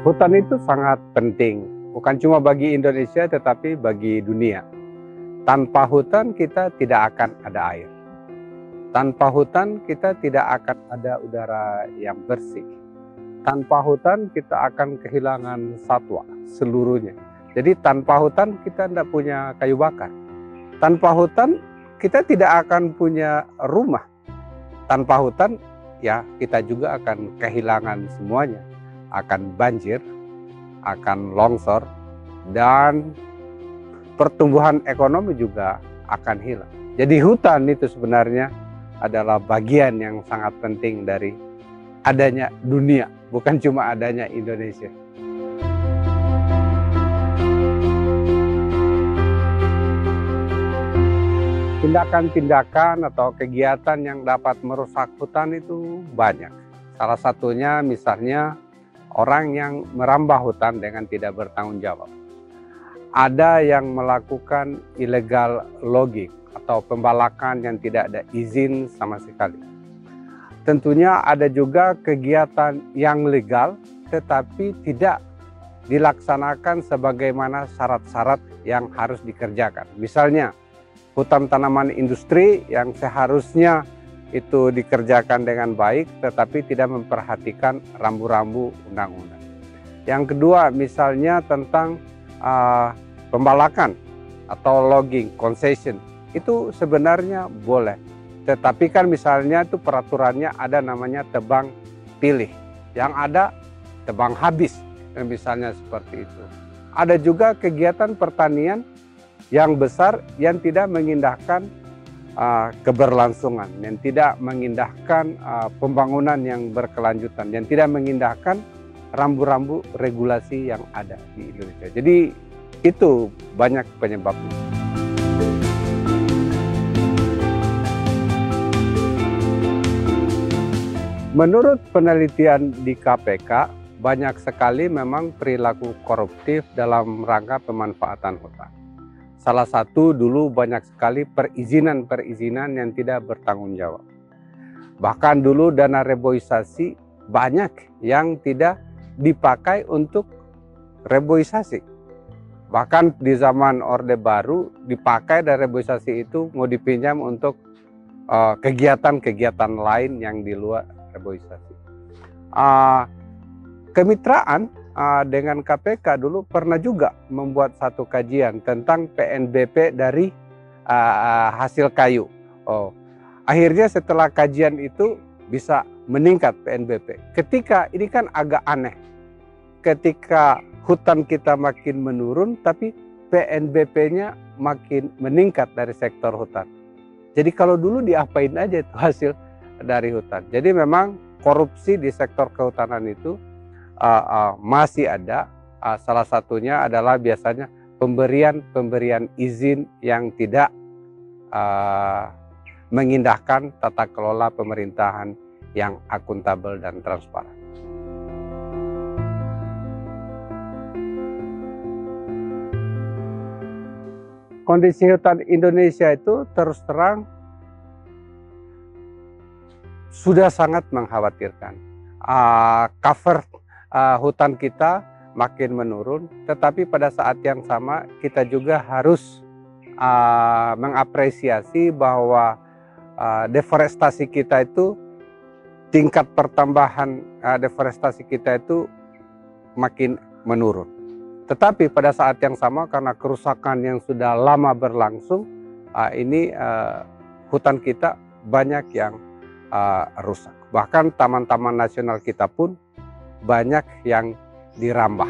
Hutan itu sangat penting, bukan cuma bagi Indonesia tetapi bagi dunia. Tanpa hutan kita tidak akan ada air. Tanpa hutan kita tidak akan ada udara yang bersih. Tanpa hutan kita akan kehilangan satwa seluruhnya. Jadi tanpa hutan kita tidak punya kayu bakar. Tanpa hutan kita tidak akan punya rumah. Tanpa hutan ya kita juga akan kehilangan semuanya. Akan banjir, akan longsor, dan pertumbuhan ekonomi juga akan hilang. Jadi hutan itu sebenarnya adalah bagian yang sangat penting dari adanya dunia, bukan cuma adanya Indonesia. Tindakan-tindakan atau kegiatan yang dapat merusak hutan itu banyak. Salah satunya misalnya orang yang merambah hutan dengan tidak bertanggung jawab. Ada yang melakukan illegal logging atau pembalakan yang tidak ada izin sama sekali. Tentunya ada juga kegiatan yang legal tetapi tidak dilaksanakan sebagaimana syarat-syarat yang harus dikerjakan. Misalnya hutan tanaman industri yang seharusnya itu dikerjakan dengan baik tetapi tidak memperhatikan rambu-rambu undang-undang. Yang kedua misalnya tentang pembalakan atau logging, concession, itu sebenarnya boleh. Tetapi kan misalnya itu peraturannya ada namanya tebang pilih, yang ada tebang habis, misalnya seperti itu. Ada juga kegiatan pertanian yang besar yang tidak mengindahkan keberlangsungan, yang tidak mengindahkan pembangunan yang berkelanjutan, yang tidak mengindahkan rambu-rambu regulasi yang ada di Indonesia. Jadi itu banyak penyebabnya. Menurut penelitian di KPK, banyak sekali memang perilaku koruptif dalam rangka pemanfaatan hutan. Salah satu dulu banyak sekali perizinan-perizinan yang tidak bertanggung jawab. Bahkan dulu dana reboisasi banyak yang tidak dipakai untuk reboisasi. Bahkan di zaman Orde Baru dipakai dan reboisasi itu mau dipinjam untuk kegiatan-kegiatan lain yang di luar reboisasi. Kemitraan dengan KPK dulu pernah juga membuat satu kajian tentang PNBP dari hasil kayu. Akhirnya setelah kajian itu bisa meningkat PNBP. Ketika ini kan agak aneh, ketika hutan kita makin menurun tapi PNBP-nya makin meningkat dari sektor hutan. Jadi kalau dulu diapain aja itu hasil dari hutan. Jadi memang korupsi di sektor kehutanan itu masih ada. Salah satunya adalah biasanya pemberian izin yang tidak mengindahkan tata kelola pemerintahan yang akuntabel dan transparan. Kondisi hutan Indonesia itu terus terang sudah sangat mengkhawatirkan. Cover hutan kita makin menurun, tetapi pada saat yang sama kita juga harus mengapresiasi bahwa deforestasi kita itu, tingkat pertambahan deforestasi kita itu makin menurun. Tetapi pada saat yang sama karena kerusakan yang sudah lama berlangsung, ini hutan kita banyak yang rusak. Bahkan taman-taman nasional kita pun banyak yang dirambah.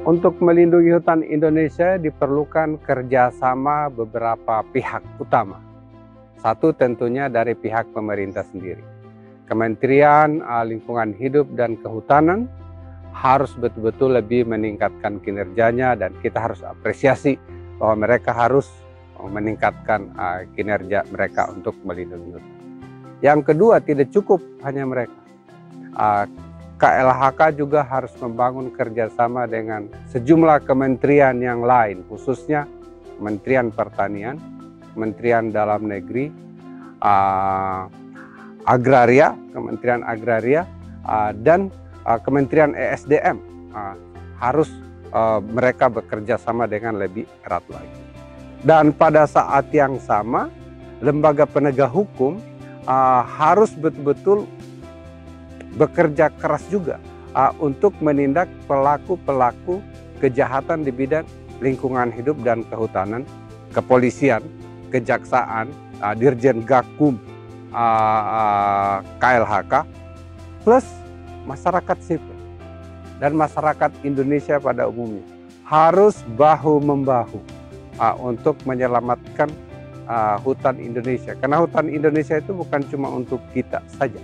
Untuk melindungi hutan Indonesia diperlukan kerjasama beberapa pihak utama. Satu tentunya dari pihak pemerintah sendiri. Kementerian Lingkungan Hidup dan Kehutanan harus betul-betul lebih meningkatkan kinerjanya dan kita harus apresiasi bahwa mereka harus meningkatkan kinerja mereka untuk melindungi hutan. Yang kedua, tidak cukup hanya mereka. KLHK juga harus membangun kerjasama dengan sejumlah kementerian yang lain, khususnya Kementerian Pertanian, Kementerian Dalam Negeri, Agraria, Kementerian Agraria, dan Kementerian ESDM harus mereka bekerja sama dengan lebih erat lagi. Dan pada saat yang sama, lembaga penegak hukum harus betul-betul bekerja keras juga untuk menindak pelaku-pelaku kejahatan di bidang lingkungan hidup dan kehutanan, kepolisian, kejaksaan, Dirjen Gakum, KLHK, plus masyarakat sipil dan masyarakat Indonesia pada umumnya harus bahu-membahu untuk menyelamatkan hutan Indonesia. Karena hutan Indonesia itu bukan cuma untuk kita saja,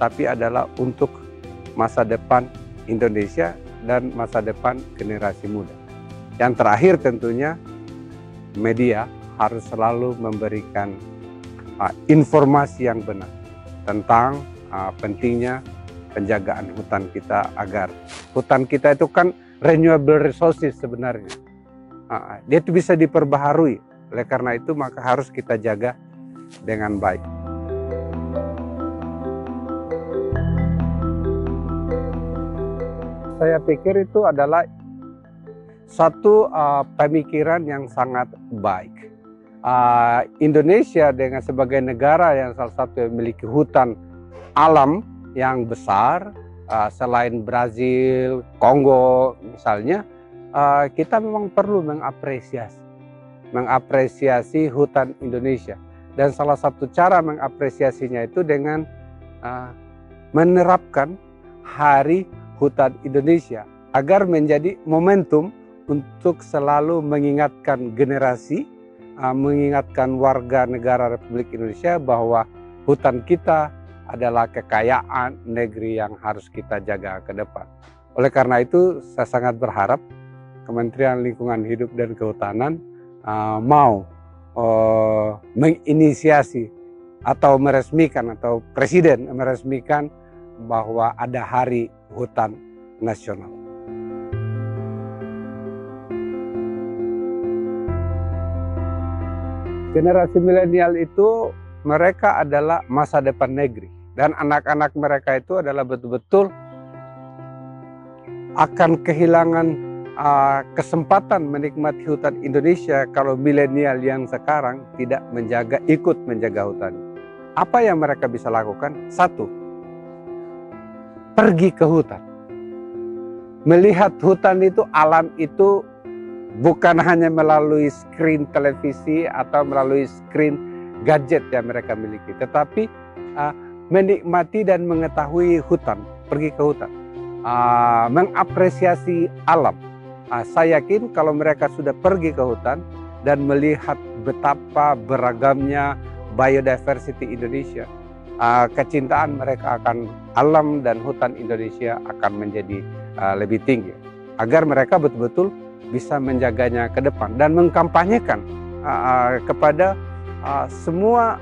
tapi adalah untuk masa depan Indonesia dan masa depan generasi muda. Yang terakhir tentunya media harus selalu memberikan informasi yang benar tentang pentingnya penjagaan hutan kita, agar hutan kita itu kan renewable resources sebenarnya. Dia itu bisa diperbaharui. Oleh karena itu maka harus kita jaga dengan baik. Saya pikir itu adalah satu pemikiran yang sangat baik. Indonesia dengan sebagai negara yang salah satu yang memiliki hutan alam yang besar, selain Brazil, Kongo misalnya, kita memang perlu mengapresiasi hutan Indonesia. Dan salah satu cara mengapresiasinya itu dengan menerapkan Hari Hutan Indonesia agar menjadi momentum untuk selalu mengingatkan generasi, mengingatkan warga negara Republik Indonesia bahwa hutan kita adalah kekayaan negeri yang harus kita jaga ke depan. Oleh karena itu saya sangat berharap Kementerian Lingkungan Hidup dan Kehutanan mau menginisiasi atau meresmikan, atau Presiden meresmikan bahwa ada Hari Hutan Nasional. Generasi milenial itu mereka adalah masa depan negeri, dan anak-anak mereka itu adalah betul-betul akan kehilangan kesempatan menikmati hutan Indonesia kalau milenial yang sekarang tidak ikut menjaga hutan. Apa yang mereka bisa lakukan? Satu, pergi ke hutan. Melihat hutan itu, alam itu bukan hanya melalui screen televisi atau melalui screen gadget yang mereka miliki, tetapi menikmati dan mengetahui hutan, pergi ke hutan, mengapresiasi alam. Saya yakin kalau mereka sudah pergi ke hutan dan melihat betapa beragamnya biodiversity Indonesia, kecintaan mereka akan alam dan hutan Indonesia akan menjadi lebih tinggi, agar mereka betul-betul bisa menjaganya ke depan dan mengkampanyekan kepada semua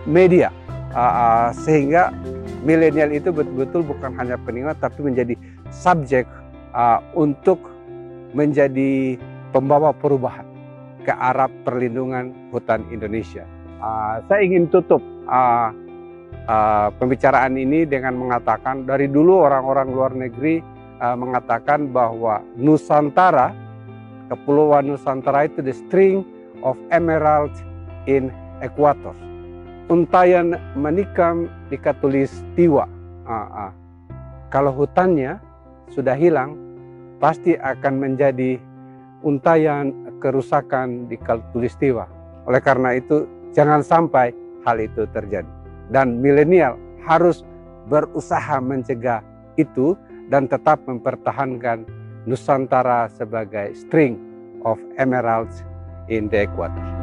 media, sehingga milenial itu betul-betul bukan hanya penikmat tapi menjadi subjek untuk menjadi pembawa perubahan ke arah perlindungan hutan Indonesia. Saya ingin tutup pembicaraan ini dengan mengatakan, dari dulu orang-orang luar negeri mengatakan bahwa Nusantara, Kepulauan Nusantara itu the string of emerald in Equator. Untayan menikam di Katulistiwa. Kalau hutannya sudah hilang, pasti akan menjadi untayan kerusakan di Katulistiwa. Oleh karena itu, jangan sampai hal itu terjadi. Dan milenial harus berusaha mencegah itu dan tetap mempertahankan Nusantara sebagai string of emeralds in the Equator.